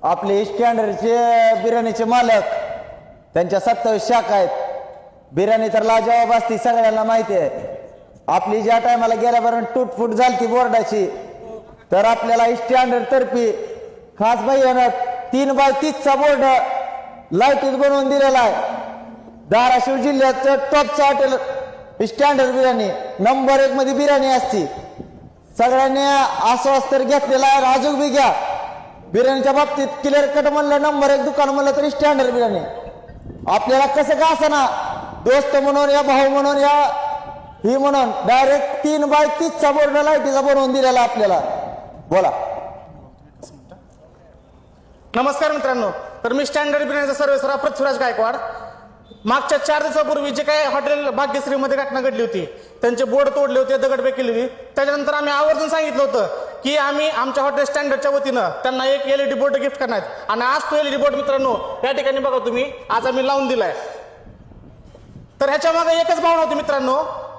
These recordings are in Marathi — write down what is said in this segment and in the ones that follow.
आपले स्टँडर्डचे बिर्याणीचे मालक, त्यांच्या 27 शाखा आहेत. बिर्याणी तर लाजवाब असती, सगळ्यांना माहिती आहे. आपली ज्या टायमाला गेल्यापर्यंत तुटफूट झाली बोर्डाची, तर आपल्याला स्टँडर्ड तर्फे खास भैयानं 3x30चा बोर्ड लाईटीत बनवून दिलेला आहे. धाराशिव जिल्ह्याचं टॉपचं हॉटेल स्टँडर्ड बिर्याणी नंबर 1 मध्ये बिर्याणी असती. सगळ्यांनी आश्वास तर घेतलेला आहे, अजून बी घ्या. बिर्याणीच्या बाबतीत क्लिअर कट म्हणलं नंबर 1 दुकान म्हणलं तरी स्टँडर्ड बिर्याणी. आपल्याला कसं का असं ना, दोस्त म्हणून या, भाऊ म्हणून या, ही म्हणून डायरेक्ट 3x30चा बोर्ड लाईटीचा बनवून दिलेला आपल्याला. बोला. नमस्कार मित्रांनो, तर मी स्टँडर्ड बिर्याणीचा सर्वेसर्वा पृथ्वीराज गायकवाड. मागच्या 4 दिवसापूर्वी जे काही हॉटेल भाग्यश्रीमध्ये घटना घडली होती, त्यांचे बोर्ड तोडले होते, दगडफेक केली होती. त्याच्यानंतर आम्ही आवर्जून सांगितलं होतं की आम्ही आमच्या हॉटेल स्टँडर्डच्या वतीनं त्यांना एक LED बोर्ड गिफ्ट करणार. आणि आज तो LED बोर्ड मित्रांनो या ठिकाणी बघा तुम्ही, आज आम्ही लावून दिलाय. तर ह्याच्या मागे एकच भावना होती मित्रांनो,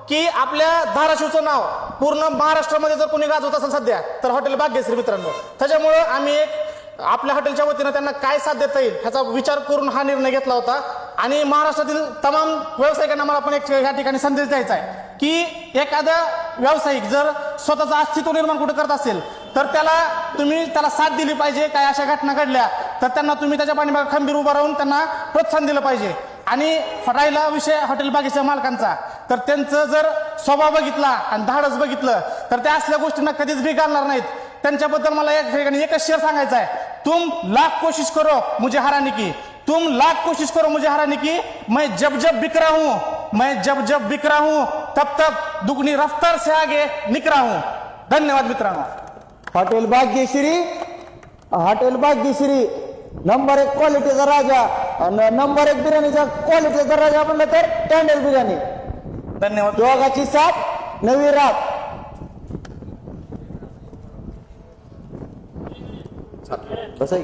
की आपल्या धाराशिवचं नाव पूर्ण महाराष्ट्रामध्ये जर कोणी गाजवत असेल सध्या, तर हॉटेल भाग्यश्री मित्रांनो. त्याच्यामुळं आम्ही एक आपल्या हॉटेलच्या वतीनं त्यांना काय साथ देता येईल ह्याचा विचार करून हा निर्णय घेतला होता. आणि महाराष्ट्रातील तमाम व्यावसायिकांना मला पण एक या ठिकाणी संदेश द्यायचा आहे की एखादा व्यावसायिक जर स्वतःचं अस्तित्व निर्माण कुठे करत असेल, तर तुम्ही त्याला साथ दिली पाहिजे. काय अशा घटना घडल्या तर त्यांना तुम्ही त्याच्या पाठीमागे खंबीर उभा राहून त्यांना प्रोत्साहन दिलं पाहिजे. आणि राहिला विषय हॉटेल बागेच्या मालकांचा, तर त्यांचं जर स्वभाव बघितला आणि धाडस बघितलं तर त्या असल्या गोष्टींना कधीच भी घालणार नाहीत. त्यांच्याबद्दल मला या ठिकाणी एकच शेर सांगायचा आहे, तुम लाख कोशिश करो मुझे हराने की, तुम लाख कोशिश करो मुझे हराने की, मैं जब जब बिक रहा हूं, मैं जब जब बिक रहा हूं, तब तब दुगनी रफ्तार से आगे निक रहा हूं. धन्यवाद मित्रांनो. हॉटेल भाग्यश्री नंबर 1 क्वालिटीचा राजा आणि नंबर 1 बिर्याणीचा क्वालिटीचा राजा म्हणलं तर स्टँडर्ड बिर्याणी. धन्यवाद. दोघाची साथ नवी रात. बस आहे.